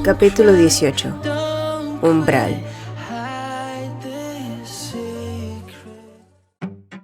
Capítulo 18. Umbral.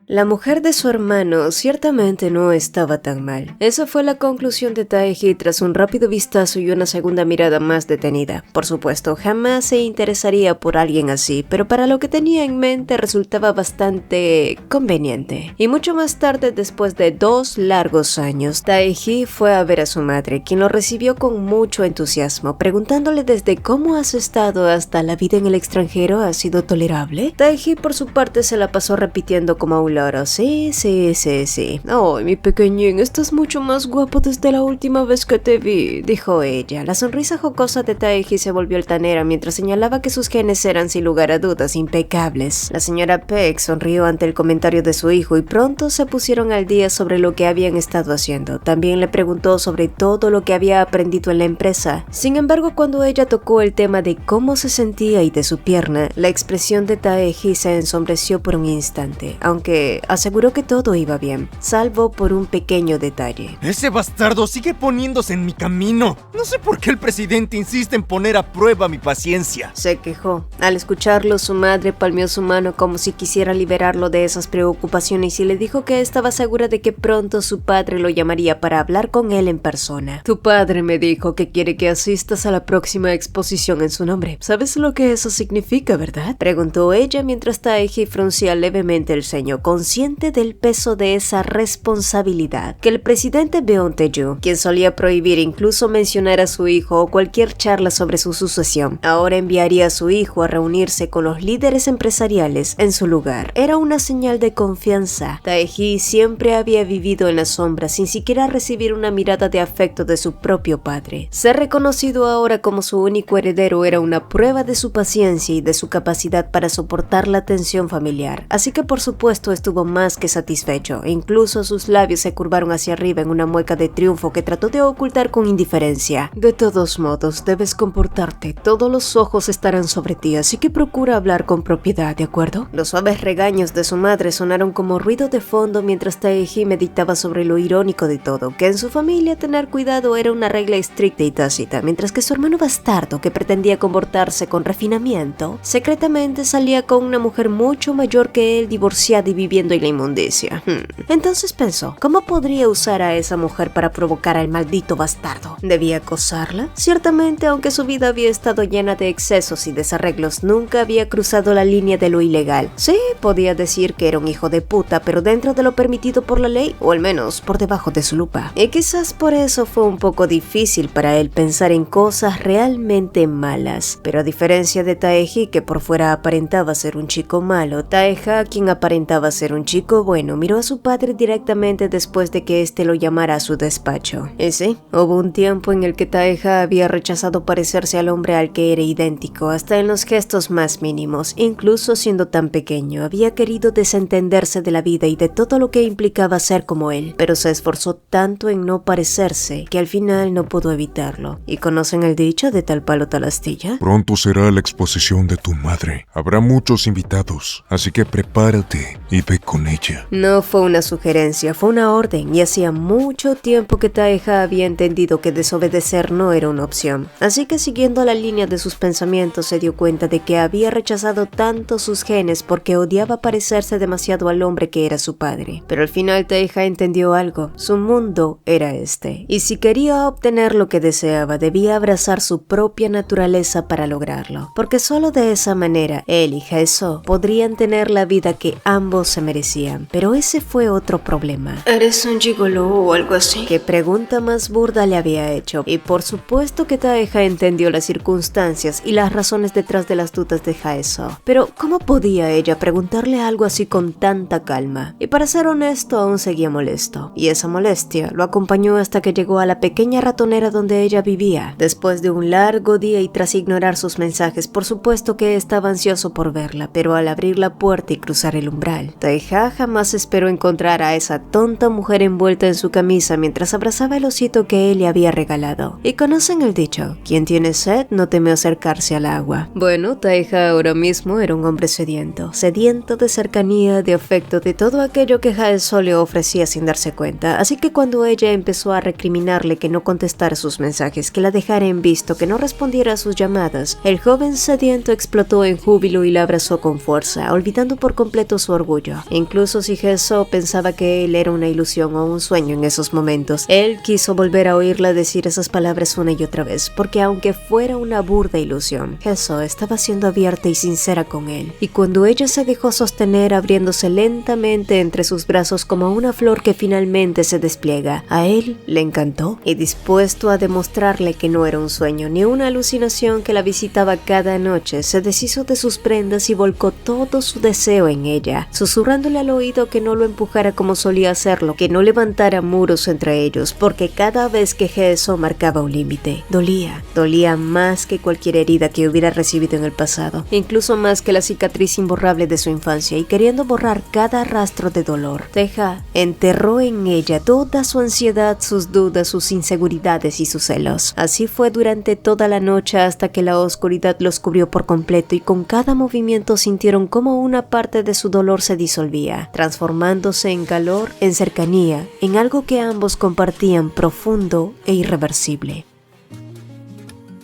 La mujer de su hermano ciertamente no estaba tan mal. Esa fue la conclusión de Taeji tras un rápido vistazo y una segunda mirada más detenida. Por supuesto, jamás se interesaría por alguien así, pero para lo que tenía en mente resultaba bastante conveniente. Y mucho más tarde, después de 2 largos años, Taeji fue a ver a su madre, quien lo recibió con mucho entusiasmo, preguntándole desde cómo has estado hasta la vida en el extranjero ha sido tolerable. Taeji por su parte se la pasó repitiendo como a un loro: sí. Ay, mi pequeñín, estás mucho más guapo desde la última vez que te vi, dijo ella. La sonrisa jocosa de Taeji se volvió altanera mientras señalaba que sus genes eran sin lugar a dudas impecables. La señora Peck sonrió ante el comentario de su hijo y pronto se pusieron al día sobre lo que habían estado haciendo. También le preguntó sobre todo lo que había aprendido en la empresa. Sin embargo, cuando ella tocó el tema de cómo se sentía y de su pierna, la expresión de Taeji se ensombreció por un instante, aunque aseguró que todo iba bien, salvo por un pequeño detalle. Ese bastardo sigue poniéndose en mi camino. No sé por qué el presidente insiste en poner a prueba mi paciencia, se quejó. Al escucharlo, su madre palmeó su mano como si quisiera liberarlo de esas preocupaciones y le dijo que estaba segura de que pronto su padre lo llamaría para hablar con él en persona. Tu padre me dijo que quiere que asistas a la próxima exposición en su nombre. ¿Sabes lo que eso significa, verdad?, preguntó ella mientras Taeji fruncía levemente el ceño, consciente del peso de esa responsabilidad. Que el presidente Beon Tae-ju, quien solía prohibir incluso mencionar a su hijo o cualquier charla sobre su sucesión, ahora enviaría a su hijo a reunirse con los líderes empresariales en su lugar. Era una señal de confianza. Taeji siempre había vivido en la sombra sin siquiera recibir una mirada de afecto de su propio padre. Ser reconocido ahora como su único heredero era una prueba de su paciencia y de su capacidad para soportar la tensión familiar. Así que por supuesto estuvo más que satisfecho, e incluso sus labios se curvaron hacia arriba en una mueca de triunfo que trató de ocultar con indiferencia. De todos modos, debes comportarte, todos los ojos estarán sobre ti, así que procura hablar con propiedad, ¿de acuerdo? Los suaves regaños de su madre sonaron como ruido de fondo mientras Taeji meditaba sobre lo irónico de todo, que en su familia tener cuidado era una regla estricta y tácita, mientras que su hermano bastardo, que pretendía comportarse con refinamiento, secretamente salía con una mujer mucho mayor que él, divorciada y viviendo en la inmundicia. Entonces pensó, ¿cómo podría usar a esa mujer para provocar al maldito bastardo? ¿Debía acosarla? Ciertamente, aunque su vida había estado llena de excesos y desarreglos, nunca había cruzado la línea de lo ilegal. Sí, podía decir que era un hijo de puta, pero dentro de lo permitido por la ley, o al menos por debajo de su lupa. Y quizás por eso fue un poco difícil para él pensar en cosas realmente malas. Pero a diferencia de Taeji, que por fuera aparentaba ser un chico malo, Taeja, quien aparentaba ser un chico bueno, miró a su padre directamente después de que éste lo llamara a su despacho. Y sí, hubo un tiempo en el que Taeja había rechazado parecerse al hombre al que era idéntico, hasta en los gestos más mínimos. Incluso siendo tan pequeño, había querido desentenderse de la vida y de todo lo que implicaba ser como él, pero se esforzó tanto en no parecerse que al final no pudo evitarlo. ¿Y conocen el dicho de tal palo tal astilla? Pronto será la exposición de tu madre. Habrá muchos invitados, así que prepárate y ve con ella. No fue una sugerencia, fue una orden, y hacía mucho tiempo que Taeja había entendido que desobedecer no era una opción. Así que siguiendo la línea de sus pensamientos se dio cuenta de que había rechazado tanto sus genes porque odiaba parecerse demasiado al hombre que era su padre. Pero al final Taeja entendió algo, su mundo era este, y si quería obtener lo que deseaba debía abrazar su propia naturaleza para lograrlo, porque solo de esa manera él y Haeseo podrían tener la vida que ambos se merecían. Pero ese fue otro problema. ¿Eres un gigoló o algo así? ¿Qué pregunta más burda le había hecho? Y por supuesto que Taeja entendió las circunstancias y las razones detrás de las dudas de Haeseo. Pero ¿cómo podía ella preguntarle algo así con tanta calma? Y para ser honesto, aún seguía molesto. Y esa molestia lo acompañó hasta que llegó a la pequeña ratonera donde ella vivía. Después de un largo día y tras ignorar sus mensajes, por supuesto que estaba ansioso por verla, pero al abrir la puerta y cruzar el umbral, Taeha jamás esperó encontrar a esa tonta mujer envuelta en su camisa mientras abrazaba el osito que él le había regalado. Y conocen el dicho, quien tiene sed no teme acercarse al agua. Bueno, Taeha ahora mismo era un hombre sediento de cercanía, de afecto, de todo aquello que Hae-soo le ofrecía sin darse cuenta. Así que cuando ella empezó a recriminarle que no contestara sus mensajes, que la dejara en visto, que no respondiera a sus llamadas, el joven sediento explotó en júbilo y la abrazó con fuerza, olvidando por completo su orgullo. Incluso si Hae-soo pensaba que él era una ilusión o un sueño en esos momentos, él quiso volver a oírla decir esas palabras una y otra vez, porque aunque fuera una burda ilusión, Hae-soo estaba siendo abierta y sincera con él. Y cuando ella se dejó sostener abriéndose lentamente entre sus brazos como una flor que finalmente se despliega, a él le encantó, y dispuesto a demostrarle que no era un sueño ni una alucinación que la visitaba cada noche, se deshizo de sus prendas y volcó todo su deseo en ella, susurrándole al oído que no lo empujara como solía hacerlo, que no levantara muros entre ellos, porque cada vez que Hae-soo marcaba un límite, dolía más que cualquier herida que hubiera recibido en el pasado, incluso más que la cicatriz imborrable de su infancia, y queriendo borrar cada rastro de dolor, Taeha enterró en ella toda su ansiedad, sus dudas, sus inseguridades y sus celos. Así fue durante toda la noche hasta que la oscuridad los cubrió por completo y con cada movimiento sintieron como una parte de su dolor se disolvía, transformándose en calor, en cercanía, en algo que ambos compartían profundo e irreversible.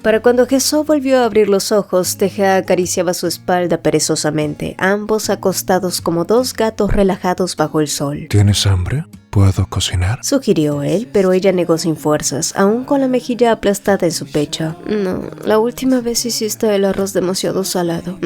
Para cuando Hae-soo volvió a abrir los ojos, Taeha acariciaba su espalda perezosamente, ambos acostados como dos gatos relajados bajo el sol. ¿Tienes hambre? ¿Puedo cocinar? Sugirió él, pero ella negó sin fuerzas, aún con la mejilla aplastada en su pecho. No, la última vez hiciste el arroz demasiado salado.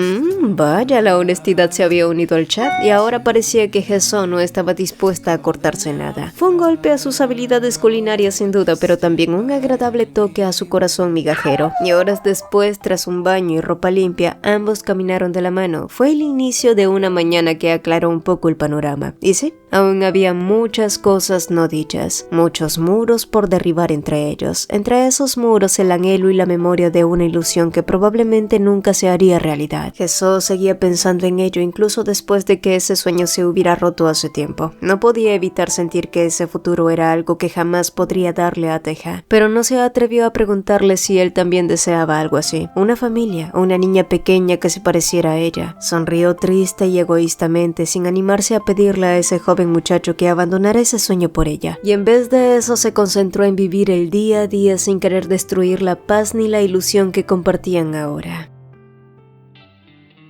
Vaya, la honestidad se había unido al chat y ahora parecía que Hae-soo no estaba dispuesta a cortarse nada. Fue un golpe a sus habilidades culinarias sin duda, pero también un agradable toque a su corazón migajero. Y horas después, tras un baño y ropa limpia, ambos caminaron de la mano. Fue el inicio de una mañana que aclaró un poco el panorama. Y sí, aún había muchas cosas no dichas, muchos muros por derribar entre ellos. Entre esos muros el anhelo y la memoria de una ilusión que probablemente nunca se haría realidad. Hae-soo seguía pensando en ello incluso después de que ese sueño se hubiera roto hace tiempo. No podía evitar sentir que ese futuro era algo que jamás podría darle a Taeha, pero no se atrevió a preguntarle si él también deseaba algo así. Una familia, una niña pequeña que se pareciera a ella. Sonrió triste y egoístamente sin animarse a pedirle a ese joven muchacho que abandonara ese sueño por ella, y en vez de eso se concentró en vivir el día a día sin querer destruir la paz ni la ilusión que compartían ahora.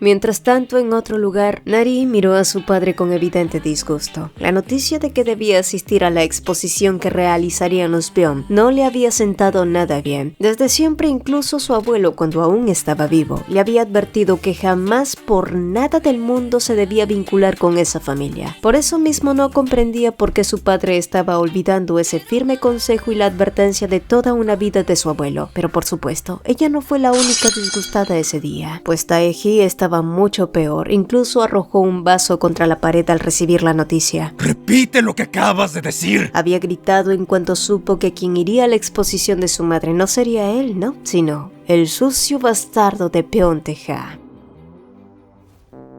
Mientras tanto, en otro lugar, Nari miró a su padre con evidente disgusto. La noticia de que debía asistir a la exposición que realizarían los Byeon no le había sentado nada bien. Desde siempre, incluso su abuelo, cuando aún estaba vivo, le había advertido que jamás por nada del mundo se debía vincular con esa familia. Por eso mismo no comprendía por qué su padre estaba olvidando ese firme consejo y la advertencia de toda una vida de su abuelo. Pero por supuesto, ella no fue la única disgustada ese día, pues Taeji estaba mucho peor, incluso arrojó un vaso contra la pared al recibir la noticia. ¡Repite lo que acabas de decir! Había gritado en cuanto supo que quien iría a la exposición de su madre no sería él, ¿no? Sino el sucio bastardo de Byeon Taeha.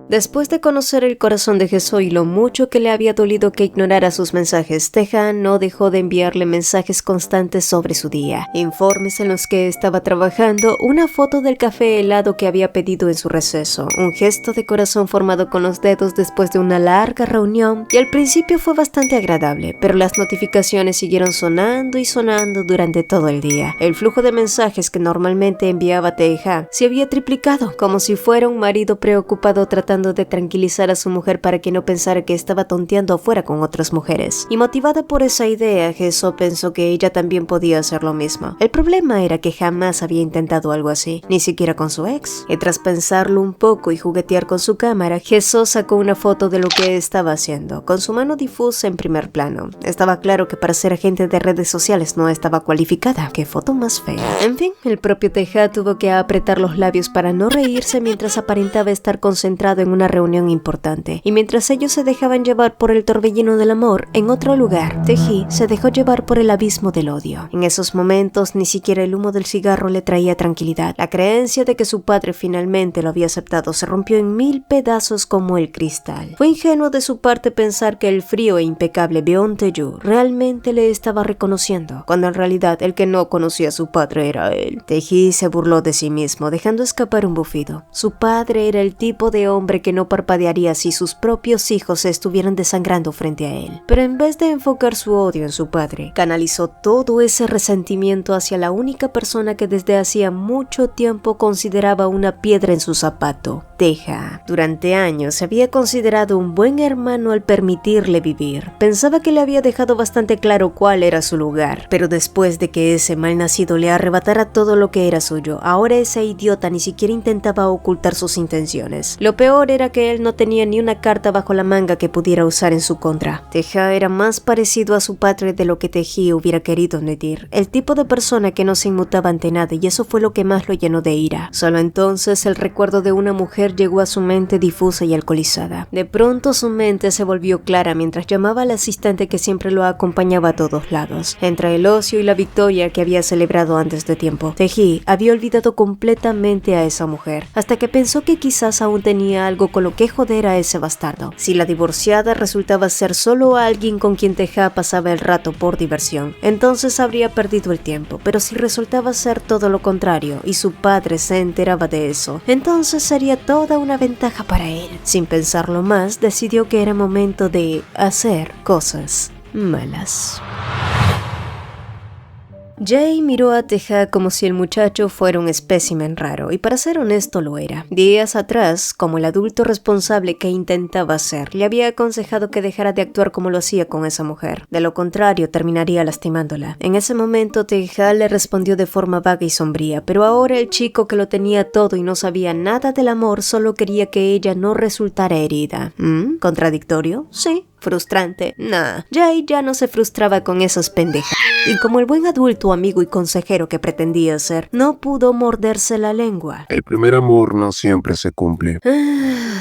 Después de conocer el corazón de Hae-soo y lo mucho que le había dolido que ignorara sus mensajes, Taeha no dejó de enviarle mensajes constantes sobre su día, informes en los que estaba trabajando, una foto del café helado que había pedido en su receso, un gesto de corazón formado con los dedos después de una larga reunión, y al principio fue bastante agradable, pero las notificaciones siguieron sonando y sonando durante todo el día. El flujo de mensajes que normalmente enviaba Taeha se había triplicado, como si fuera un marido preocupado tratando de tranquilizar a su mujer para que no pensara que estaba tonteando afuera con otras mujeres. Y motivada por esa idea, Hae-soo pensó que ella también podía hacer lo mismo. El problema era que jamás había intentado algo así, ni siquiera con su ex. Y tras pensarlo un poco y juguetear con su cámara, Hae-soo sacó una foto de lo que estaba haciendo, con su mano difusa en primer plano. Estaba claro que para ser agente de redes sociales no estaba cualificada. ¡Qué foto más fea! En fin, el propio Taeha tuvo que apretar los labios para no reírse mientras aparentaba estar concentrado en una reunión importante, y mientras ellos se dejaban llevar por el torbellino del amor, en otro lugar, Tae-hee se dejó llevar por el abismo del odio. En esos momentos, ni siquiera el humo del cigarro le traía tranquilidad. La creencia de que su padre finalmente lo había aceptado se rompió en 1000 pedazos como el cristal. Fue ingenuo de su parte pensar que el frío e impecable Beon Tae-ju realmente le estaba reconociendo, cuando en realidad el que no conocía a su padre era él. Tae-hee se burló de sí mismo, dejando escapar un bufido. Su padre era el tipo de hombre que no parpadearía si sus propios hijos se estuvieran desangrando frente a él. Pero en vez de enfocar su odio en su padre, canalizó todo ese resentimiento hacia la única persona que desde hacía mucho tiempo consideraba una piedra en su zapato, Tae-ha. Durante años se había considerado un buen hermano al permitirle vivir. Pensaba que le había dejado bastante claro cuál era su lugar, pero después de que ese malnacido le arrebatara todo lo que era suyo, ahora ese idiota ni siquiera intentaba ocultar sus intenciones. Lo peor era que él no tenía ni una carta bajo la manga que pudiera usar en su contra. Tae-ha era más parecido a su padre de lo que Tae-hee hubiera querido admitir, el tipo de persona que no se inmutaba ante nada, y eso fue lo que más lo llenó de ira. Solo entonces el recuerdo de una mujer llegó a su mente difusa y alcoholizada. De pronto su mente se volvió clara mientras llamaba al asistente que siempre lo acompañaba a todos lados. Entre el ocio y la victoria que había celebrado antes de tiempo, Tae-hee había olvidado completamente a esa mujer, hasta que pensó que quizás aún tenía algo con lo que joder a ese bastardo. Si la divorciada resultaba ser solo alguien con quien Tae-ha pasaba el rato por diversión, entonces habría perdido el tiempo, pero si resultaba ser todo lo contrario y su padre se enteraba de eso, entonces sería toda una ventaja para él. Sin pensarlo más, decidió que era momento de hacer cosas malas. Jae miró a Tae-ha como si el muchacho fuera un espécimen raro, y para ser honesto lo era. Días atrás, como el adulto responsable que intentaba ser, le había aconsejado que dejara de actuar como lo hacía con esa mujer. De lo contrario, terminaría lastimándola. En ese momento, Tae-ha le respondió de forma vaga y sombría, pero ahora el chico que lo tenía todo y no sabía nada del amor solo quería que ella no resultara herida. ¿Contradictorio? Sí. Frustrante. Nah, Jae ya no se frustraba con esas pendejas. Y como el buen adulto, amigo y consejero que pretendía ser, no pudo morderse la lengua. El primer amor no siempre se cumple.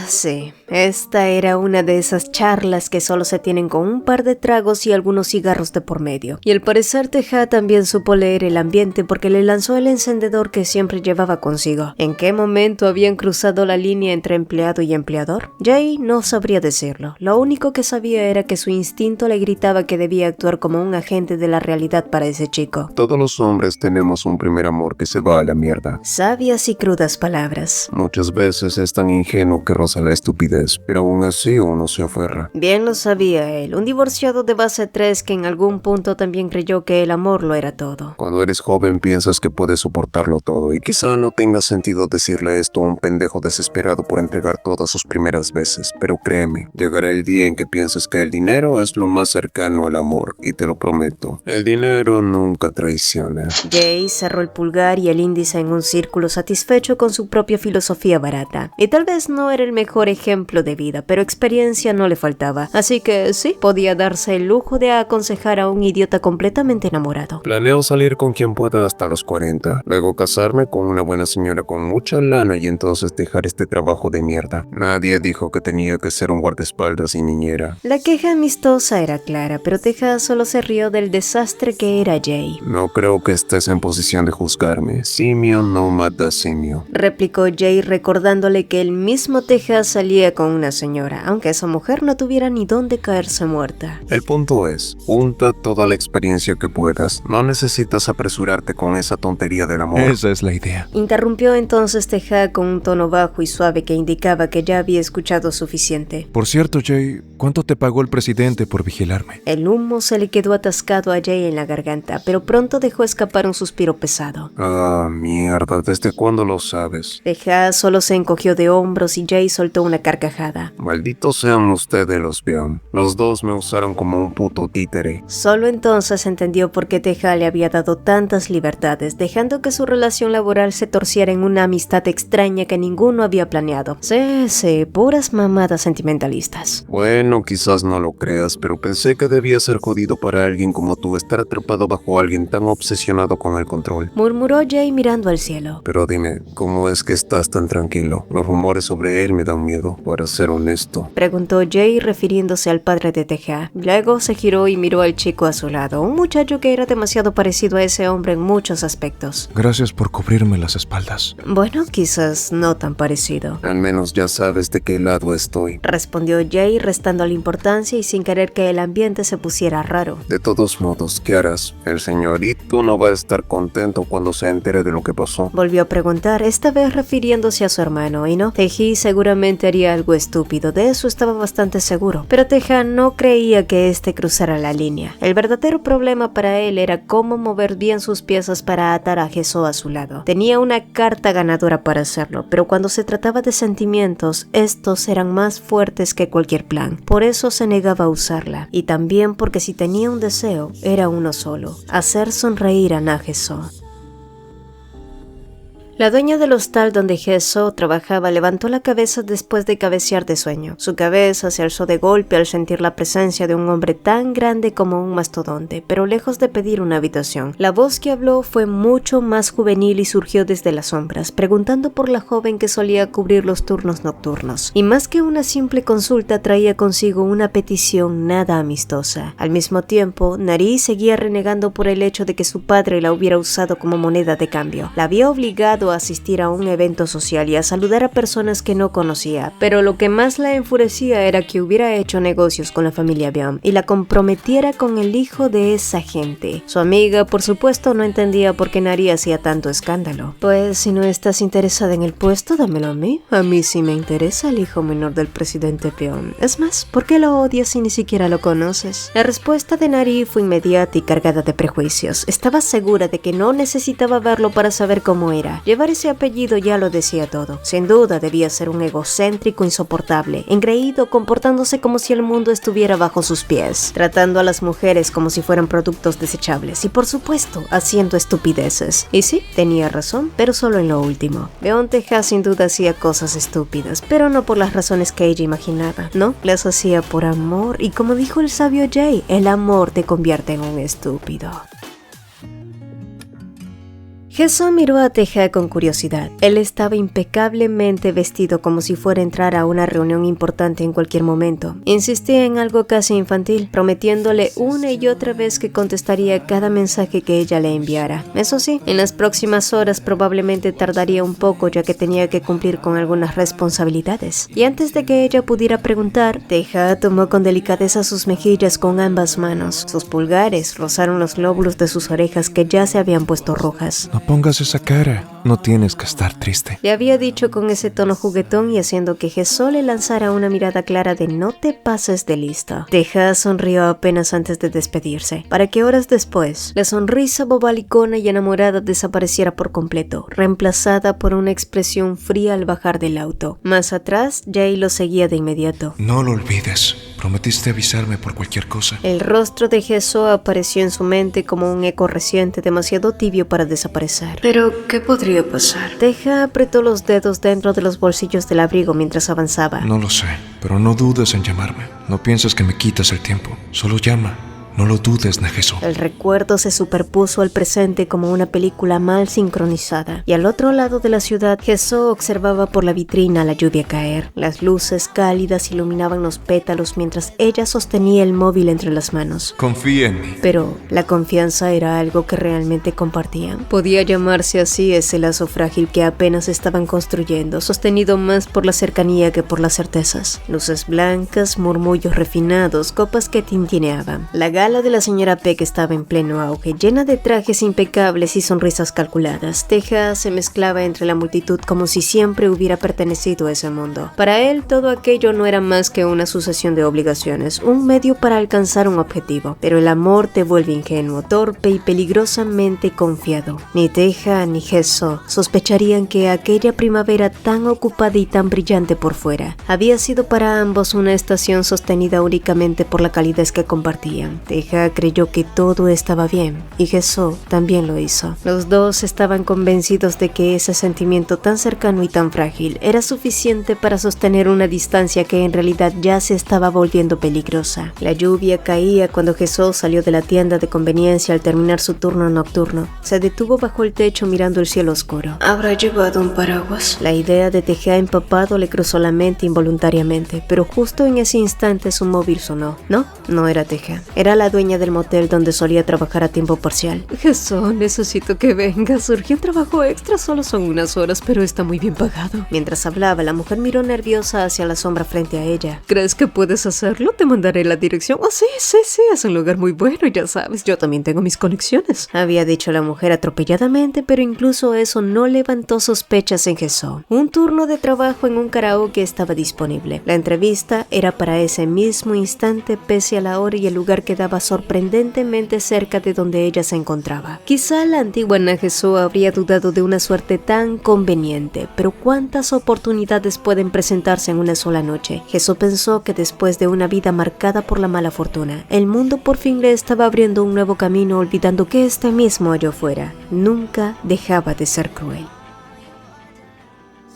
Sí, esta era una de esas charlas que solo se tienen con un par de tragos y algunos cigarros de por medio. Y al parecer Tae-ha también supo leer el ambiente porque le lanzó el encendedor que siempre llevaba consigo. ¿En qué momento habían cruzado la línea entre empleado y empleador? Jae no sabría decirlo. Lo único que sabía era que su instinto le gritaba que debía actuar como un agente de la realidad para ese chico. Todos los hombres tenemos un primer amor que se va a la mierda. Sabias y crudas palabras. Muchas veces es tan ingenuo que roza la estupidez, pero aún así uno se aferra. Bien lo sabía él, un divorciado de base 3 que en algún punto también creyó que el amor lo era todo. Cuando eres joven piensas que puedes soportarlo todo, y quizá no tenga sentido decirle esto a un pendejo desesperado por entregar todas sus primeras veces, pero créeme, llegará el día en que pienses que el dinero es lo más cercano al amor, y te lo prometo, el dinero nunca traiciona. Jae cerró el pulgar y el índice en un círculo, satisfecho con su propia filosofía barata. Y tal vez no era el mejor ejemplo de vida, pero experiencia no le faltaba, así que sí, podía darse el lujo de aconsejar a un idiota completamente enamorado. Planeo salir con quien pueda hasta los 40, luego casarme con una buena señora con mucha lana y entonces dejar este trabajo de mierda. Nadie dijo que tenía que ser un guardaespaldas y niñera. La queja amistosa era clara, pero Tae-ha solo se rió del desastre que era Jae. No creo que estés en posición de juzgarme. Simio no mata simio, replicó Jae recordándole que el mismo Tae-ha salía con una señora, aunque esa mujer no tuviera ni dónde caerse muerta. El punto es, junta toda la experiencia que puedas. No necesitas apresurarte con esa tontería del amor. Esa es la idea. Interrumpió entonces Tae-ha con un tono bajo y suave que indicaba que ya había escuchado suficiente. Por cierto, Jae, ¿cuánto te pagó el presidente por vigilarme? El humo se le quedó atascado a Jae en la garganta, pero pronto dejó escapar un suspiro pesado. Ah, mierda, ¿desde cuándo lo sabes? Tae-ha solo se encogió de hombros y Jae soltó una carcajada. Malditos sean ustedes los Beon. Los dos me usaron como un puto títere. Solo entonces entendió por qué Tae-ha le había dado tantas libertades, dejando que su relación laboral se torciera en una amistad extraña que ninguno había planeado. Sí, puras mamadas sentimentalistas. Bueno, quizás no lo creas, pero pensé que debía ser jodido para alguien como tú estar atrapado bajo alguien tan obsesionado con el control. Murmuró Jay mirando al cielo. Pero dime, ¿cómo es que estás tan tranquilo? Los rumores sobre él me dan miedo, para ser honesto. Preguntó Jay refiriéndose al padre de Teja. Luego se giró y miró al chico a su lado, un muchacho que era demasiado parecido a ese hombre en muchos aspectos. Gracias por cubrirme las espaldas. Bueno, quizás no tan parecido. Al menos ya sabes de qué lado estoy. Respondió Jay restando la importancia y sin querer que el ambiente se pusiera raro. De todos modos, ¿qué harás? El señorito no va a estar contento cuando se entere de lo que pasó. Volvió a preguntar, esta vez refiriéndose a su hermano, y no, Teji seguramente haría algo estúpido, de eso estaba bastante seguro. Pero Teja no creía que este cruzara la línea. El verdadero problema para él era cómo mover bien sus piezas para atar a Hezo a su lado. Tenía una carta ganadora para hacerlo, pero cuando se trataba de sentimientos, estos eran más fuertes que cualquier plan. Por eso se negaba a usarla, y también porque si tenía un deseo, era uno solo: hacer sonreír a Naheso. La dueña del hostal donde Hezo trabajaba levantó la cabeza después de cabecear de sueño. Su cabeza se alzó de golpe al sentir la presencia de un hombre tan grande como un mastodonte, pero lejos de pedir una habitación. La voz que habló fue mucho más juvenil y surgió desde las sombras, preguntando por la joven que solía cubrir los turnos nocturnos. Y más que una simple consulta, traía consigo una petición nada amistosa. Al mismo tiempo, Nari seguía renegando por el hecho de que su padre la hubiera usado como moneda de cambio. La había obligado a asistir a un evento social y a saludar a personas que no conocía, pero lo que más la enfurecía era que hubiera hecho negocios con la familia Biom y la comprometiera con el hijo de esa gente. Su amiga, por supuesto, no entendía por qué Nari hacía tanto escándalo. Pues si no estás interesada en el puesto, dámelo a mí. A mí sí me interesa el hijo menor del presidente Biom. Es más, ¿por qué lo odias si ni siquiera lo conoces? La respuesta de Nari fue inmediata y cargada de prejuicios. Estaba segura de que no necesitaba verlo para saber cómo era. Llevar ese apellido ya lo decía todo. Sin duda debía ser un egocéntrico insoportable, engreído, comportándose como si el mundo estuviera bajo sus pies, tratando a las mujeres como si fueran productos desechables y, por supuesto, haciendo estupideces. Y sí, tenía razón, pero solo en lo último. León Teja sin duda hacía cosas estúpidas, pero no por las razones que ella imaginaba. No, las hacía por amor y, como dijo el sabio Jay, el amor te convierte en un estúpido. Hezo miró a Teja con curiosidad. Él estaba impecablemente vestido como si fuera a entrar a una reunión importante en cualquier momento. Insistía en algo casi infantil, prometiéndole una y otra vez que contestaría cada mensaje que ella le enviara. Eso sí, en las próximas horas probablemente tardaría un poco ya que tenía que cumplir con algunas responsabilidades. Y antes de que ella pudiera preguntar, Teja tomó con delicadeza sus mejillas con ambas manos. Sus pulgares rozaron los lóbulos de sus orejas que ya se habían puesto rojas. No pongas esa cara. No tienes que estar triste. Le había dicho con ese tono juguetón y haciendo que Hezo le lanzara una mirada clara de no te pases de listo. Teja sonrió apenas antes de despedirse, para que horas después, la sonrisa bobalicona y enamorada desapareciera por completo, reemplazada por una expresión fría al bajar del auto. Más atrás, Jay lo seguía de inmediato. No lo olvides. Prometiste avisarme por cualquier cosa. El rostro de Hezo apareció en su mente como un eco reciente demasiado tibio para desaparecer. ¿Pero qué podría pasar? Teja apretó los dedos dentro de los bolsillos del abrigo mientras avanzaba. No lo sé, pero no dudes en llamarme. No pienses que me quitas el tiempo. Solo llama. No lo dudes, Naheso. El recuerdo se superpuso al presente como una película mal sincronizada, y al otro lado de la ciudad, Hezo observaba por la vitrina la lluvia caer. Las luces cálidas iluminaban los pétalos mientras ella sostenía el móvil entre las manos. Confía en mí. Pero la confianza era algo que realmente compartían. Podía llamarse así ese lazo frágil que apenas estaban construyendo, sostenido más por la cercanía que por las certezas. Luces blancas, murmullos refinados, copas que tintineaban. La gala de la señora Peck estaba en pleno auge, llena de trajes impecables y sonrisas calculadas. Teja se mezclaba entre la multitud como si siempre hubiera pertenecido a ese mundo. Para él, todo aquello no era más que una sucesión de obligaciones, un medio para alcanzar un objetivo. Pero el amor te vuelve ingenuo, torpe y peligrosamente confiado. Ni Teja ni Hezo sospecharían que aquella primavera tan ocupada y tan brillante por fuera había sido para ambos una estación sostenida únicamente por la calidez que compartían. Teja creyó que todo estaba bien y Jesús también lo hizo. Los dos estaban convencidos de que ese sentimiento tan cercano y tan frágil era suficiente para sostener una distancia que en realidad ya se estaba volviendo peligrosa. La lluvia caía cuando Jesús salió de la tienda de conveniencia al terminar su turno nocturno. Se detuvo bajo el techo mirando el cielo oscuro. ¿Habrá llevado un paraguas? La idea de Teja empapado le cruzó la mente involuntariamente, pero justo en ese instante su móvil sonó. No era Teja. Era la dueña del motel donde solía trabajar a tiempo parcial. Jesús, necesito que vengas. Surgió un trabajo extra, solo son unas horas, pero está muy bien pagado. Mientras hablaba, la mujer miró nerviosa hacia la sombra frente a ella. ¿Crees que puedes hacerlo? Te mandaré la dirección. Oh, sí, es un lugar muy bueno, ya sabes, yo también tengo mis conexiones. Había dicho la mujer atropelladamente, pero incluso eso no levantó sospechas en Jesús. Un turno de trabajo en un karaoke estaba disponible. La entrevista era para ese mismo instante, pese a la hora y el lugar quedaba sorprendentemente cerca de donde ella se encontraba. Quizá la antigua Ana Jesús habría dudado de una suerte tan conveniente, pero ¿cuántas oportunidades pueden presentarse en una sola noche? Jesús pensó que después de una vida marcada por la mala fortuna, el mundo por fin le estaba abriendo un nuevo camino, olvidando que este mismo allá fuera nunca dejaba de ser cruel.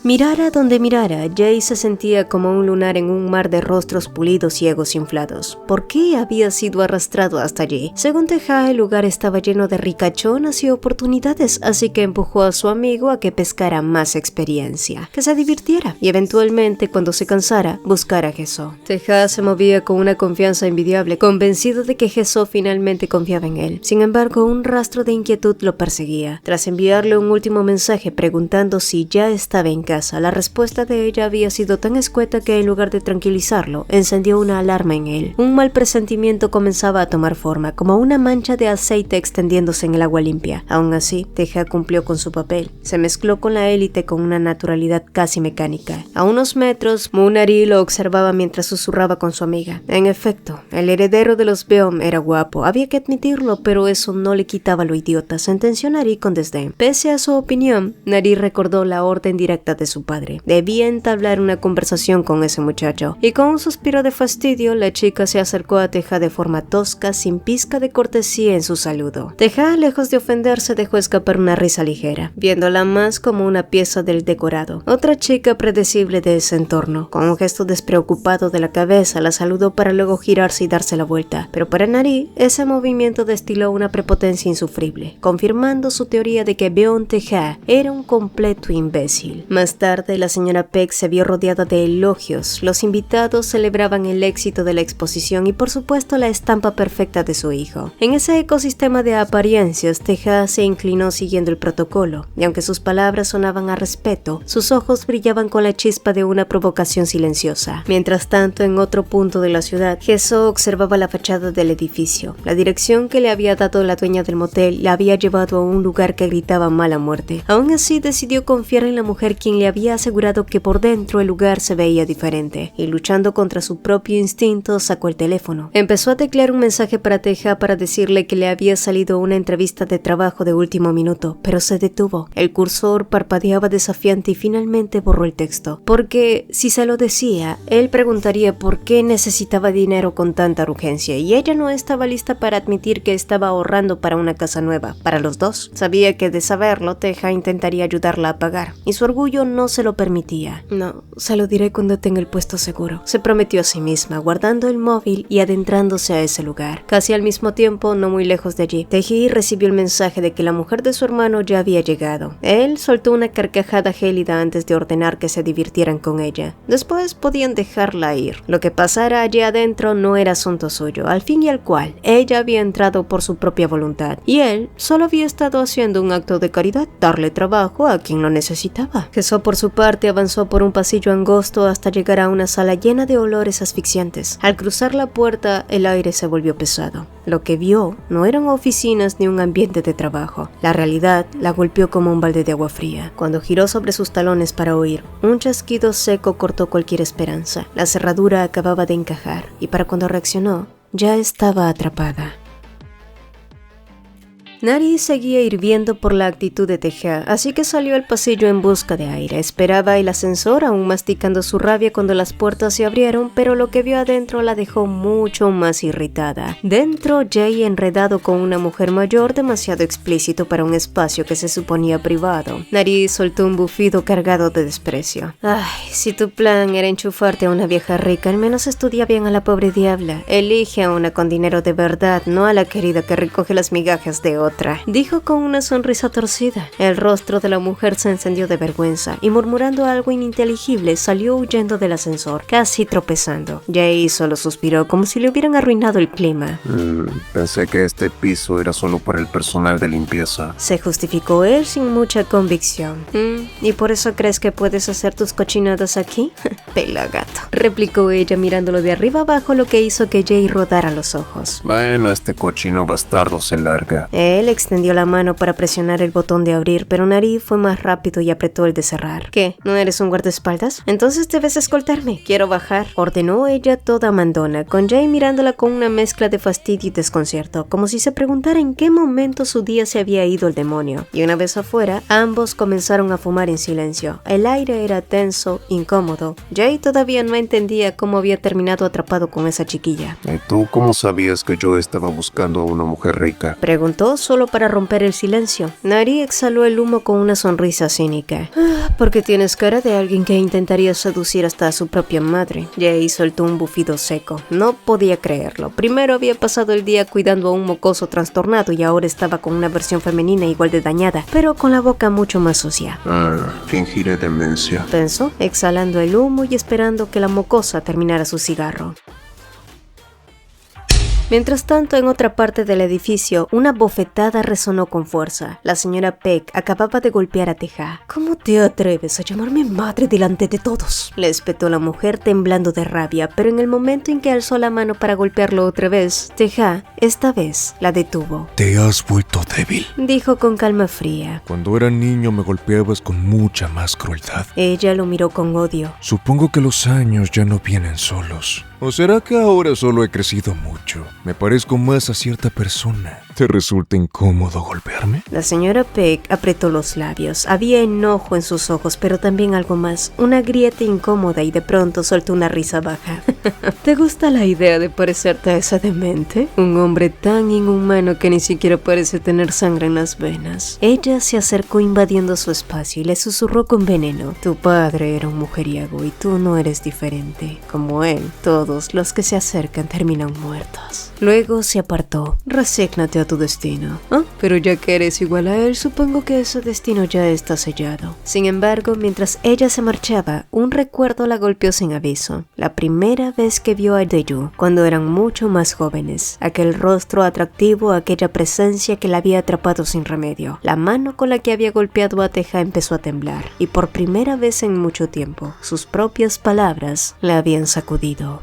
Mirara donde mirara, Jay se sentía como un lunar en un mar de rostros pulidos y egos inflados. ¿Por qué había sido arrastrado hasta allí? Según Teja, el lugar estaba lleno de ricachonas y oportunidades, así que empujó a su amigo a que pescara más experiencia, que se divirtiera y eventualmente, cuando se cansara, buscara a Jesús. Teja se movía con una confianza envidiable, convencido de que Jesús finalmente confiaba en él. Sin embargo, un rastro de inquietud lo perseguía. Tras enviarle un último mensaje preguntando si ya estaba en casa, la respuesta de ella había sido tan escueta que en lugar de tranquilizarlo, encendió una alarma en él. Un mal presentimiento comenzaba a tomar forma, como una mancha de aceite extendiéndose en el agua limpia. Aún así, Teja cumplió con su papel. Se mezcló con la élite con una naturalidad casi mecánica. A unos metros, Munari lo observaba mientras susurraba con su amiga. En efecto, el heredero de los Beom era guapo, había que admitirlo, pero eso no le quitaba lo idiota, sentenció Nari con desdén. Pese a su opinión, Nari recordó la orden directa de su padre. Debía entablar una conversación con ese muchacho, y con un suspiro de fastidio, la chica se acercó a Teja de forma tosca, sin pizca de cortesía en su saludo. Teja, lejos de ofenderse, dejó escapar una risa ligera, viéndola más como una pieza del decorado. Otra chica predecible de ese entorno, con un gesto despreocupado de la cabeza, la saludó para luego girarse y darse la vuelta, pero para Nari, ese movimiento destiló una prepotencia insufrible, confirmando su teoría de que Beon Teja era un completo imbécil. Más tarde, la señora Peck se vio rodeada de elogios. Los invitados celebraban el éxito de la exposición y, por supuesto, la estampa perfecta de su hijo. En ese ecosistema de apariencias, Teja se inclinó siguiendo el protocolo, y aunque sus palabras sonaban a respeto, sus ojos brillaban con la chispa de una provocación silenciosa. Mientras tanto, en otro punto de la ciudad, Jesús observaba la fachada del edificio. La dirección que le había dado la dueña del motel la había llevado a un lugar que gritaba mala muerte. Aún así, decidió confiar en la mujer quien le había asegurado que por dentro el lugar se veía diferente, y luchando contra su propio instinto, sacó el teléfono. Empezó a teclear un mensaje para Teja para decirle que le había salido una entrevista de trabajo de último minuto, pero se detuvo. El cursor parpadeaba desafiante y finalmente borró el texto, porque si se lo decía, él preguntaría por qué necesitaba dinero con tanta urgencia, y ella no estaba lista para admitir que estaba ahorrando para una casa nueva, para los dos. Sabía que de saberlo, Teja intentaría ayudarla a pagar, y su orgullo no se lo permitía. No, se lo diré cuando tenga el puesto seguro, se prometió a sí misma, guardando el móvil y adentrándose a ese lugar. Casi al mismo tiempo, no muy lejos de allí, Teji recibió el mensaje de que la mujer de su hermano ya había llegado. Él soltó una carcajada gélida antes de ordenar que se divirtieran con ella. Después podían dejarla ir. Lo que pasara allí adentro no era asunto suyo, al fin y al cual ella había entrado por su propia voluntad, y él solo había estado haciendo un acto de caridad, darle trabajo a quien lo necesitaba. Jesús, por su parte, avanzó por un pasillo angosto hasta llegar a una sala llena de olores asfixiantes. Al cruzar la puerta, el aire se volvió pesado. Lo que vio no eran oficinas ni un ambiente de trabajo. La realidad la golpeó como un balde de agua fría. Cuando giró sobre sus talones para huir, un chasquido seco cortó cualquier esperanza. La cerradura acababa de encajar, y para cuando reaccionó, ya estaba atrapada. Nari seguía hirviendo por la actitud de Teja, así que salió al pasillo en busca de aire. Esperaba el ascensor, aún masticando su rabia cuando las puertas se abrieron, pero lo que vio adentro la dejó mucho más irritada. Dentro, Jay enredado con una mujer mayor, demasiado explícito para un espacio que se suponía privado. Nari soltó un bufido cargado de desprecio. Ay, si tu plan era enchufarte a una vieja rica, al menos estudia bien a la pobre diabla. Elige a una con dinero de verdad, no a la querida que recoge las migajas de otra, dijo con una sonrisa torcida. El rostro de la mujer se encendió de vergüenza y murmurando algo ininteligible salió huyendo del ascensor, casi tropezando. Jay solo suspiró como si le hubieran arruinado el clima. Pensé que este piso era solo para el personal de limpieza. Se justificó él sin mucha convicción. ¿Y por eso crees que puedes hacer tus cochinadas aquí? Pelagato, replicó ella mirándolo de arriba abajo, lo que hizo que Jay rodara los ojos. Bueno, este cochino bastardo se larga. Él extendió la mano para presionar el botón de abrir, pero Nari fue más rápido y apretó el de cerrar. ¿Qué? ¿No eres un guardaespaldas? Entonces debes escoltarme. Quiero bajar, ordenó ella toda mandona, con Jay mirándola con una mezcla de fastidio y desconcierto, como si se preguntara en qué momento su día se había ido al demonio. Y una vez afuera, ambos comenzaron a fumar en silencio. El aire era tenso, incómodo. Jay todavía no entendía cómo había terminado atrapado con esa chiquilla. ¿Y tú cómo sabías que yo estaba buscando a una mujer rica? Preguntó solo para romper el silencio. Nari exhaló el humo con una sonrisa cínica. Porque tienes cara de alguien que intentaría seducir hasta a su propia madre. Jay soltó un bufido seco. No podía creerlo. Primero había pasado el día cuidando a un mocoso trastornado y ahora estaba con una versión femenina igual de dañada, pero con la boca mucho más sucia. Fingiré demencia, pensó, exhalando el humo y esperando que la mocosa terminara su cigarro. Mientras tanto, en otra parte del edificio, una bofetada resonó con fuerza. La señora Peck acababa de golpear a Teja. ¿Cómo te atreves a llamarme madre delante de todos?, le espetó la mujer temblando de rabia, pero en el momento en que alzó la mano para golpearlo otra vez, Teja, esta vez, la detuvo. Te has vuelto débil, dijo con calma fría. Cuando era niño me golpeabas con mucha más crueldad. Ella lo miró con odio. Supongo que los años ya no vienen solos. ¿O será que ahora solo he crecido mucho? Me parezco más a cierta persona. ¿Te resulta incómodo golpearme? La señora Peck apretó los labios. Había enojo en sus ojos, pero también algo más. Una grieta incómoda y de pronto soltó una risa baja. ¿Te gusta la idea de parecerte a esa demente? Un hombre tan inhumano que ni siquiera parece tener sangre en las venas. Ella se acercó invadiendo su espacio y le susurró con veneno. Tu padre era un mujeriego y tú no eres diferente. Como él, todos los que se acercan terminan muertos. Luego se apartó. Resígnate a tu destino. Pero ya que eres igual a él, supongo que ese destino ya está sellado. Sin embargo, mientras ella se marchaba, un recuerdo la golpeó sin aviso. La primera vez que vio a Daeju, cuando eran mucho más jóvenes. Aquel rostro atractivo, aquella presencia que la había atrapado sin remedio. La mano con la que había golpeado a Teja empezó a temblar, y por primera vez en mucho tiempo, sus propias palabras la habían sacudido.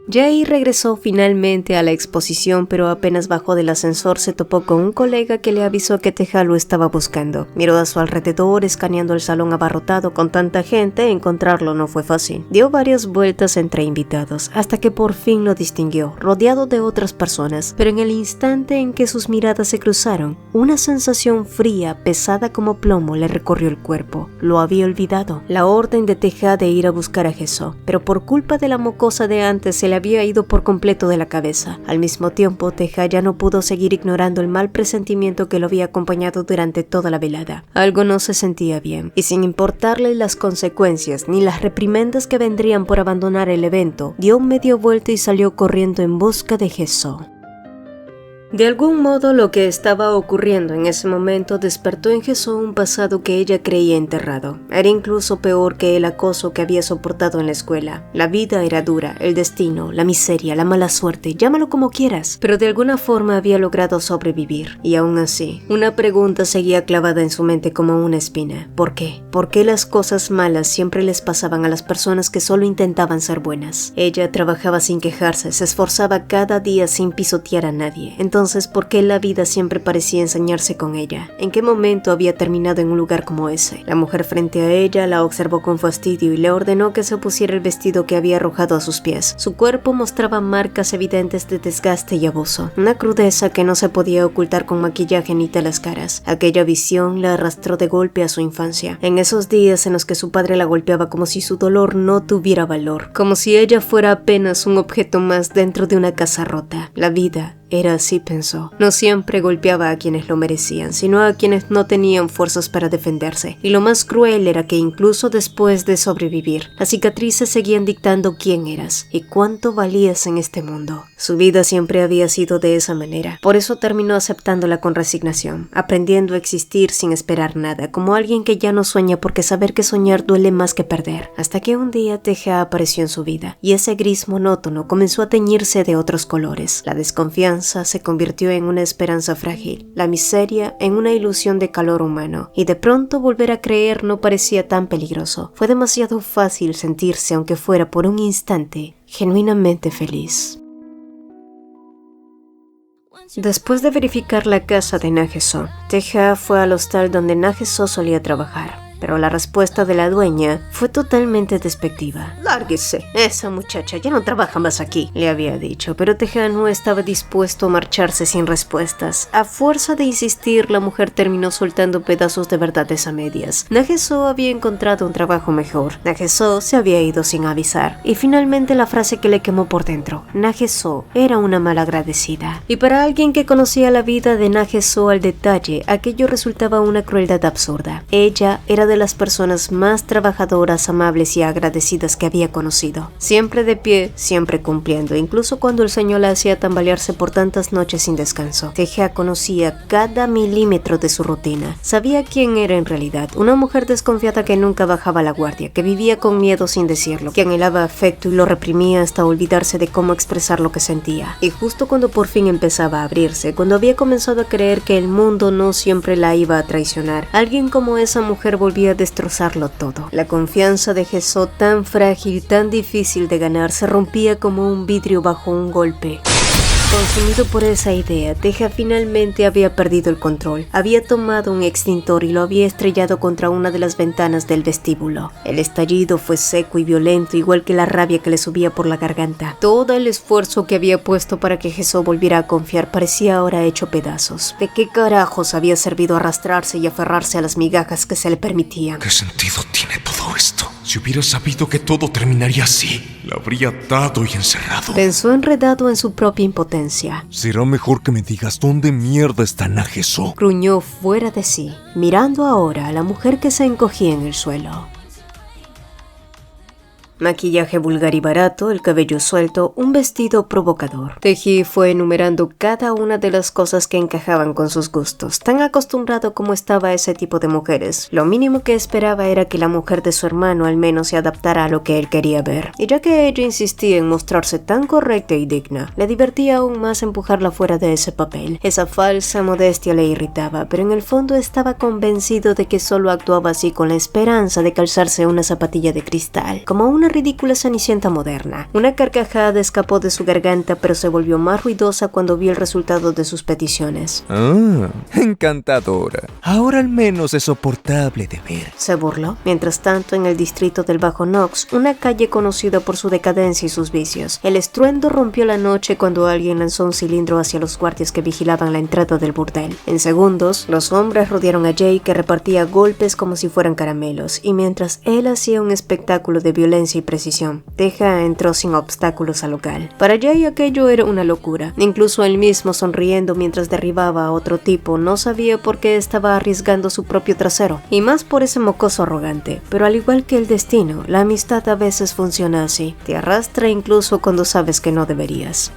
Jay regresó finalmente a la exposición, pero apenas bajó del ascensor se topó con un colega que le avisó que Teja lo estaba buscando. Miró a su alrededor, escaneando el salón abarrotado con tanta gente. Encontrarlo no fue fácil. Dio varias vueltas entre invitados, hasta que por fin lo distinguió, rodeado de otras personas. Pero en el instante en que sus miradas se cruzaron, una sensación fría, pesada como plomo, le recorrió el cuerpo. Lo había olvidado. La orden de Teja de ir a buscar a Jesó, pero por culpa de la mocosa de antes se le había ido por completo de la cabeza. Al mismo tiempo, Teja ya no pudo seguir ignorando el mal presentimiento que lo había acompañado durante toda la velada. Algo no se sentía bien, y sin importarle las consecuencias ni las reprimendas que vendrían por abandonar el evento, dio un medio vuelto y salió corriendo en busca de Jesó. De algún modo, lo que estaba ocurriendo en ese momento despertó en Jesó un pasado que ella creía enterrado. Era incluso peor que el acoso que había soportado en la escuela. La vida era dura, el destino, la miseria, la mala suerte, llámalo como quieras, pero de alguna forma había logrado sobrevivir. Y aún así, una pregunta seguía clavada en su mente como una espina. ¿Por qué? ¿Por qué las cosas malas siempre les pasaban a las personas que solo intentaban ser buenas? Ella trabajaba sin quejarse, se esforzaba cada día sin pisotear a nadie. Entonces entonces por qué la vida siempre parecía ensañarse con ella. ¿En qué momento había terminado en un lugar como ese? La mujer frente a ella la observó con fastidio y le ordenó que se pusiera el vestido que había arrojado a sus pies. Su cuerpo mostraba marcas evidentes de desgaste y abuso, una crudeza que no se podía ocultar con maquillaje ni telas caras. Aquella visión la arrastró de golpe a su infancia, en esos días en los que su padre la golpeaba como si su dolor no tuviera valor, como si ella fuera apenas un objeto más dentro de una casa rota. La vida era así, pensó. No siempre golpeaba a quienes lo merecían, sino a quienes no tenían fuerzas para defenderse. Y lo más cruel era que incluso después de sobrevivir, las cicatrices seguían dictando quién eras y cuánto valías en este mundo. Su vida siempre había sido de esa manera. Por eso terminó aceptándola con resignación, aprendiendo a existir sin esperar nada, como alguien que ya no sueña porque saber que soñar duele más que perder. Hasta que un día Teja apareció en su vida, y ese gris monótono comenzó a teñirse de otros colores. La desconfianza se convirtió en una esperanza frágil, la miseria en una ilusión de calor humano, y de pronto volver a creer no parecía tan peligroso. Fue demasiado fácil sentirse, aunque fuera por un instante, genuinamente feliz. Después de verificar la casa de Na-Ge-soo, Teja fue al hostal donde Na-Ge-soo solía trabajar. Pero la respuesta de la dueña fue totalmente despectiva. «Lárguese, esa muchacha ya no trabaja más aquí», le había dicho, pero Teja no estaba dispuesto a marcharse sin respuestas. A fuerza de insistir, la mujer terminó soltando pedazos de verdades a medias. Na-Ge-soo había encontrado un trabajo mejor. Na-Ge-soo se había ido sin avisar. Y finalmente la frase que le quemó por dentro. Na-Ge-soo era una malagradecida. Y para alguien que conocía la vida de Na-Ge-soo al detalle, aquello resultaba una crueldad absurda. Ella era de las personas más trabajadoras, amables y agradecidas que había conocido. Siempre de pie, siempre cumpliendo, incluso cuando el sueño la hacía tambalearse por tantas noches sin descanso. Teja conocía cada milímetro de su rutina. Sabía quién era en realidad, una mujer desconfiada que nunca bajaba la guardia, que vivía con miedo sin decirlo, que anhelaba afecto y lo reprimía hasta olvidarse de cómo expresar lo que sentía. Y justo cuando por fin empezaba a abrirse, cuando había comenzado a creer que el mundo no siempre la iba a traicionar, alguien como esa mujer volvía a destrozarlo todo. La confianza de Ge-soo, tan frágil, tan difícil de ganar, se rompía como un vidrio bajo un golpe. Consumido por esa idea, Teja finalmente había perdido el control. Había tomado un extintor y lo había estrellado contra una de las ventanas del vestíbulo. El estallido fue seco y violento, igual que la rabia que le subía por la garganta. Todo el esfuerzo que había puesto para que Ge-soo volviera a confiar parecía ahora hecho pedazos. ¿De qué carajos había servido arrastrarse y aferrarse a las migajas que se le permitían? ¿Qué sentido tiene todo esto? Si hubiera sabido que todo terminaría así, la habría atado y encerrado. Pensó enredado en su propia impotencia. Será mejor que me digas dónde mierda está Na-Ge-soo. Gruñó fuera de sí, mirando ahora a la mujer que se encogía en el suelo. Maquillaje vulgar y barato, el cabello suelto, un vestido provocador. Teji fue enumerando cada una de las cosas que encajaban con sus gustos. Tan acostumbrado como estaba a ese tipo de mujeres, lo mínimo que esperaba era que la mujer de su hermano al menos se adaptara a lo que él quería ver. Y ya que ella insistía en mostrarse tan correcta y digna, le divertía aún más empujarla fuera de ese papel. Esa falsa modestia le irritaba, pero en el fondo estaba convencido de que solo actuaba así con la esperanza de calzarse una zapatilla de cristal, como una ridícula cenicienta moderna. Una carcajada escapó de su garganta, pero se volvió más ruidosa cuando vio el resultado de sus peticiones. Ah, encantadora. Ahora al menos es soportable de ver. Se burló. Mientras tanto, en el distrito del Bajo Nox, una calle conocida por su decadencia y sus vicios, el estruendo rompió la noche cuando alguien lanzó un cilindro hacia los guardias que vigilaban la entrada del burdel. En segundos, los hombres rodearon a Jay, que repartía golpes como si fueran caramelos, y mientras él hacía un espectáculo de violencia y precisión, Teja entró sin obstáculos al local. Para Jay aquello era una locura. Incluso él mismo, sonriendo mientras derribaba a otro tipo, no sabía por qué estaba arriesgando su propio trasero, y más por ese mocoso arrogante. Pero al igual que el destino, la amistad a veces funciona así. Te arrastra incluso cuando sabes que no deberías.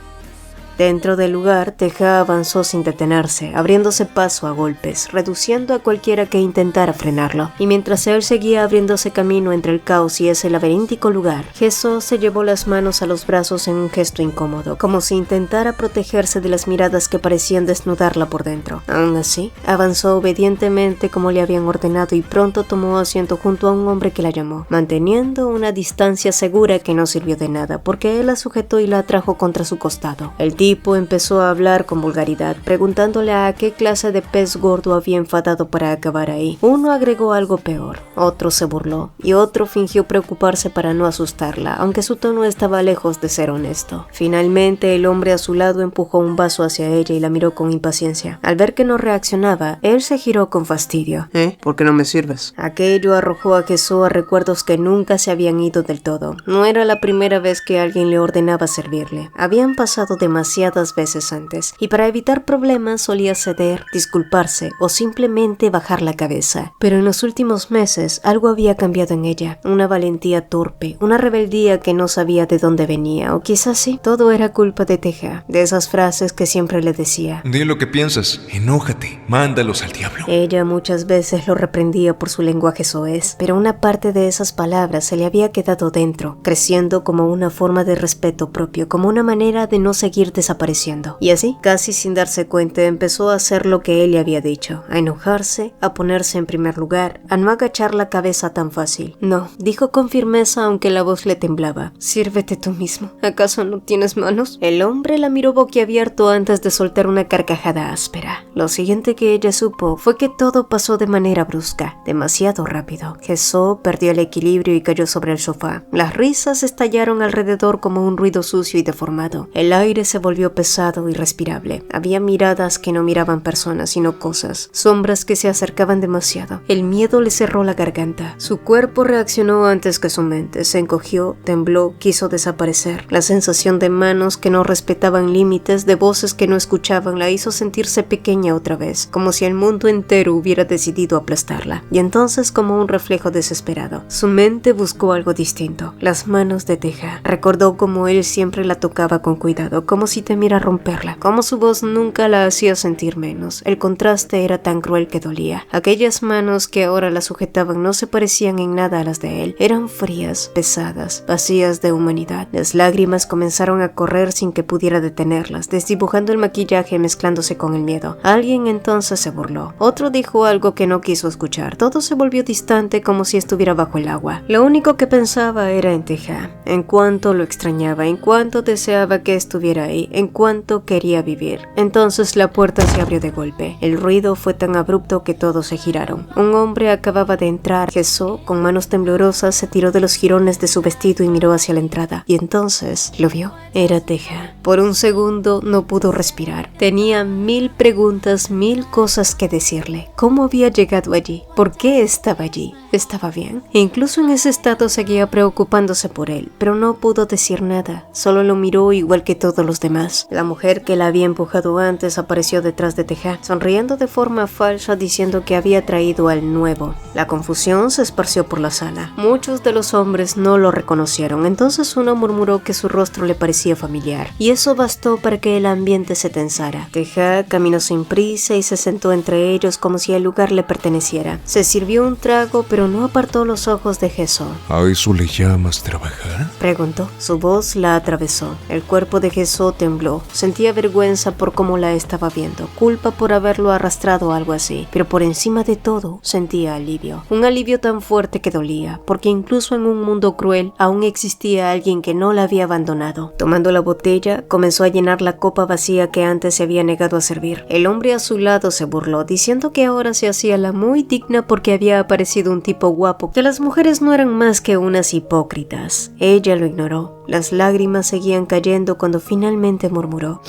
Dentro del lugar, Teja avanzó sin detenerse, abriéndose paso a golpes, reduciendo a cualquiera que intentara frenarlo. Y mientras él seguía abriéndose camino entre el caos y ese laberíntico lugar, Ge-soo se llevó las manos a los brazos en un gesto incómodo, como si intentara protegerse de las miradas que parecían desnudarla por dentro. Aún así, avanzó obedientemente como le habían ordenado y pronto tomó asiento junto a un hombre que la llamó, manteniendo una distancia segura que no sirvió de nada, porque él la sujetó y la atrajo contra su costado. El tipo tipo empezó a hablar con vulgaridad, preguntándole a qué clase de pez gordo había enfadado para acabar ahí. Uno agregó algo peor, otro se burló y otro fingió preocuparse para no asustarla, aunque su tono estaba lejos de ser honesto. Finalmente, el hombre a su lado empujó un vaso hacia ella y la miró con impaciencia. Al ver que no reaccionaba, él se giró con fastidio. ¿Por qué no me sirves? Aquello arrojó a Jesús a recuerdos que nunca se habían ido del todo. No era la primera vez que alguien le ordenaba servirle. Habían pasado demasiadas veces antes, y para evitar problemas solía ceder, disculparse o simplemente bajar la cabeza. Pero en los últimos meses algo había cambiado en ella. Una valentía torpe, una rebeldía que no sabía de dónde venía, o quizás sí, todo era culpa de Teja, de esas frases que siempre le decía. Di lo que piensas, enójate, mándalos al diablo. Ella muchas veces lo reprendía por su lenguaje soez, pero una parte de esas palabras se le había quedado dentro, creciendo como una forma de respeto propio, como una manera de no seguir desapareciendo. Y así, casi sin darse cuenta, empezó a hacer lo que él le había dicho, a enojarse, a ponerse en primer lugar, a no agachar la cabeza tan fácil. No, dijo con firmeza aunque la voz le temblaba. Sírvete tú mismo. ¿Acaso no tienes manos? El hombre la miró boquiabierto antes de soltar una carcajada áspera. Lo siguiente que ella supo fue que todo pasó de manera brusca, demasiado rápido. Jesús perdió el equilibrio y cayó sobre el sofá. Las risas estallaron alrededor como un ruido sucio y deformado. El aire se volvió pesado y respirable. Había miradas que no miraban personas, sino cosas. Sombras que se acercaban demasiado. El miedo le cerró la garganta. Su cuerpo reaccionó antes que su mente. Se encogió, tembló, quiso desaparecer. La sensación de manos que no respetaban límites, de voces que no escuchaban, la hizo sentirse pequeña otra vez, como si el mundo entero hubiera decidido aplastarla. Y entonces, como un reflejo desesperado, su mente buscó algo distinto. Las manos de Teja. Recordó cómo él siempre la tocaba con cuidado, como si temiera romperla, como su voz nunca la hacía sentir menos. El contraste era tan cruel que dolía. Aquellas manos que ahora la sujetaban no se parecían en nada a las de él. Eran frías, pesadas, vacías de humanidad. Las lágrimas comenzaron a correr sin que pudiera detenerlas, desdibujando el maquillaje mezclándose con el miedo. Alguien entonces se burló. Otro dijo algo que no quiso escuchar. Todo se volvió distante como si estuviera bajo el agua. Lo único que pensaba era en Teja, en cuánto lo extrañaba, en cuánto deseaba que estuviera ahí, en cuánto quería vivir. Entonces la puerta se abrió de golpe. El ruido fue tan abrupto que todos se giraron. Un hombre acababa de entrar. Jesús, con manos temblorosas, se tiró de los jirones de su vestido y miró hacia la entrada. Y entonces lo vio. Era Teja. Por un segundo no pudo respirar. Tenía 1000 preguntas, 1000 cosas que decirle. ¿Cómo había llegado allí? ¿Por qué estaba allí? ¿Estaba bien? E incluso en ese estado seguía preocupándose por él, pero no pudo decir nada. Solo lo miró igual que todos los demás. La mujer que la había empujado antes apareció detrás de Teja, sonriendo de forma falsa, diciendo que había traído al nuevo. La confusión se esparció por la sala. Muchos de los hombres no lo reconocieron. Entonces uno murmuró que su rostro le parecía familiar, y eso bastó para que el ambiente se tensara. Teja caminó sin prisa y se sentó entre ellos como si el lugar le perteneciera. Se sirvió un trago, pero no apartó los ojos de Jesús. ¿A eso le llamas trabajar? Preguntó. Su voz la atravesó. El cuerpo de Jesús tembló. Sentía vergüenza por cómo la estaba viendo, culpa por haberlo arrastrado a algo así, pero por encima de todo sentía alivio. Un alivio tan fuerte que dolía, porque incluso en un mundo cruel aún existía alguien que no la había abandonado. Tomando la botella, comenzó a llenar la copa vacía que antes se había negado a servir. El hombre a su lado se burló, diciendo que ahora se hacía la muy digna porque había aparecido un tipo guapo, que las mujeres no eran más que unas hipócritas. Ella lo ignoró. Las lágrimas seguían cayendo cuando finalmente murmuró: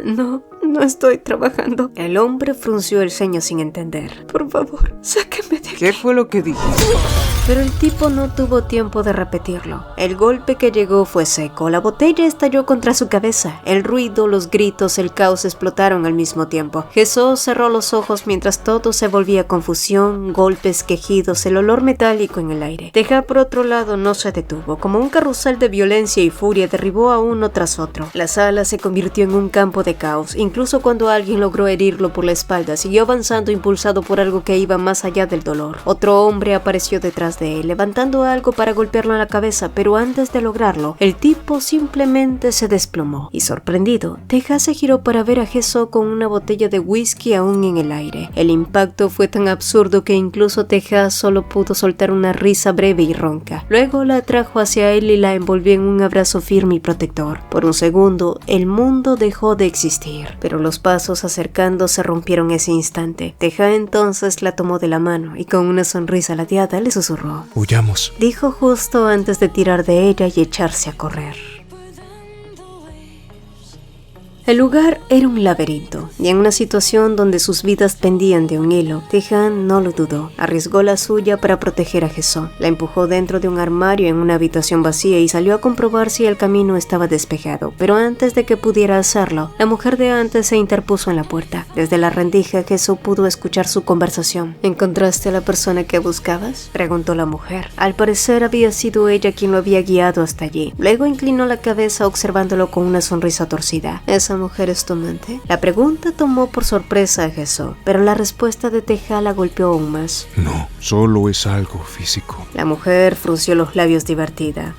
No estoy trabajando. El hombre frunció el ceño sin entender. Por favor, sáquenme de aquí. ¿Qué fue lo que dijiste? Pero el tipo no tuvo tiempo de repetirlo. El golpe que llegó fue seco. La botella estalló contra su cabeza. El ruido, los gritos, el caos explotaron al mismo tiempo. Jesús cerró los ojos mientras todo se volvía confusión, golpes, quejidos, el olor metálico en el aire. Teja, por otro lado, no se detuvo. Como un carrusel de violencia y furia, derribó a uno tras otro. La sala se convirtió en un campo de caos. Incluso cuando alguien logró herirlo por la espalda, siguió avanzando impulsado por algo que iba más allá del dolor. terror. Otro hombre apareció detrás de él, levantando algo para golpearlo en la cabeza, pero antes de lograrlo, el tipo simplemente se desplomó. Y sorprendido, Teja se giró para ver a Hezo con una botella de whisky aún en el aire. El impacto fue tan absurdo que incluso Teja solo pudo soltar una risa breve y ronca. Luego la atrajo hacia él y la envolvió en un abrazo firme y protector. Por un segundo, el mundo dejó de existir, pero los pasos acercando se rompieron ese instante. Teja entonces la tomó de la mano y con una sonrisa ladeada le susurró. Huyamos. Dijo justo antes de tirar de ella y echarse a correr. El lugar era un laberinto, y en una situación donde sus vidas pendían de un hilo, Teja no lo dudó. Arriesgó la suya para proteger a Hezo. La empujó dentro de un armario en una habitación vacía y salió a comprobar si el camino estaba despejado. Pero antes de que pudiera hacerlo, la mujer de antes se interpuso en la puerta. Desde la rendija, Hezo pudo escuchar su conversación. ¿Encontraste a la persona que buscabas?, preguntó la mujer. Al parecer había sido ella quien lo había guiado hasta allí. Luego inclinó la cabeza observándolo con una sonrisa torcida. ¿Esa mujer es tu amante? La pregunta tomó por sorpresa a Hezo, pero la respuesta de Teja la golpeó aún más. No, solo es algo físico. La mujer frunció los labios divertida.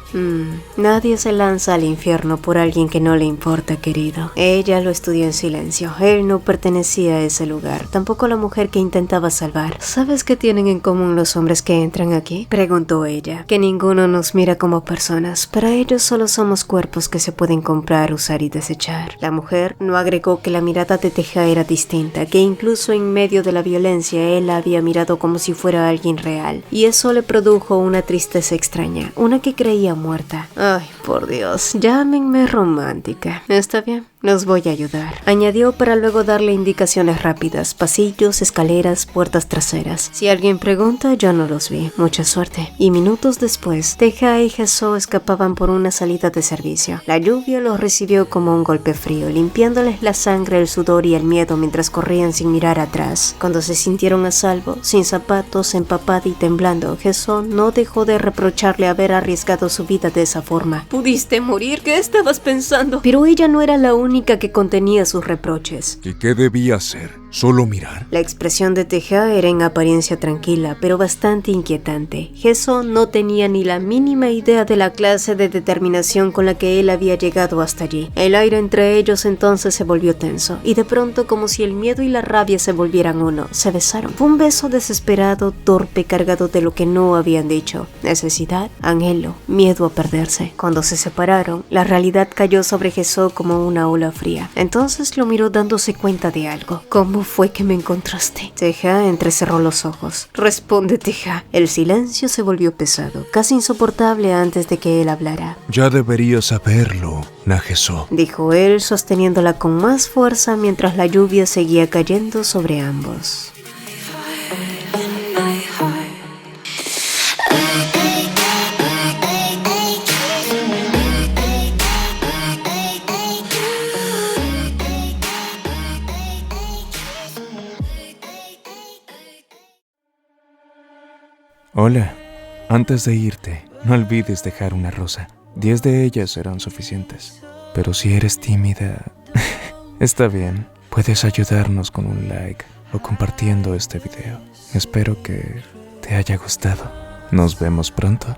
Nadie se lanza al infierno por alguien que no le importa, querido. Ella lo estudió en silencio. Él no pertenecía a ese lugar, tampoco la mujer que intentaba salvar. ¿Sabes qué tienen en común los hombres que entran aquí?, preguntó ella. Que ninguno nos mira como personas. Para ellos solo somos cuerpos que se pueden comprar, usar y desechar. La mujer no agregó que la mirada de Teja era distinta, que incluso en medio de la violencia él la había mirado como si fuera alguien real, y eso le produjo una tristeza extraña, una que creía muerta. Ay, por Dios, llámenme romántica. ¿Está bien? Los voy a ayudar, añadió para luego darle indicaciones rápidas, pasillos, escaleras, puertas traseras. Si alguien pregunta, yo no los vi. Mucha suerte. Y minutos después, Teja y Hezo escapaban por una salida de servicio. La lluvia los recibió como un golpe frío, limpiándoles la sangre, el sudor y el miedo mientras corrían sin mirar atrás. Cuando se sintieron a salvo, sin zapatos, empapada y temblando, Hezo no dejó de reprocharle haber arriesgado su vida de esa forma. ¿Pudiste morir? ¿Qué estabas pensando? Pero ella no era la única que contenía sus reproches. ¿Y qué debía hacer? ¿Solo mirar? La expresión de Teja era en apariencia tranquila, pero bastante inquietante. Hezo no tenía ni la mínima idea de la clase de determinación con la que él había llegado hasta allí. El aire entre ellos entonces se volvió tenso, y de pronto, como si el miedo y la rabia se volvieran uno, se besaron. Fue un beso desesperado, torpe, cargado de lo que no habían dicho. Necesidad, anhelo, miedo a perderse. Cuando se separaron, la realidad cayó sobre Hezo como una ola fría. Entonces lo miró dándose cuenta de algo. ¿Cómo fue que me encontraste? Teja entrecerró los ojos. Responde, Teja. El silencio se volvió pesado, casi insoportable antes de que él hablara. Ya deberías saberlo, Nageso, dijo él, sosteniéndola con más fuerza mientras la lluvia seguía cayendo sobre ambos. Hola, antes de irte, no olvides dejar una rosa. 10 de ellas serán suficientes. Pero si eres tímida, está bien. Puedes ayudarnos con un like o compartiendo este video. Espero que te haya gustado. Nos vemos pronto.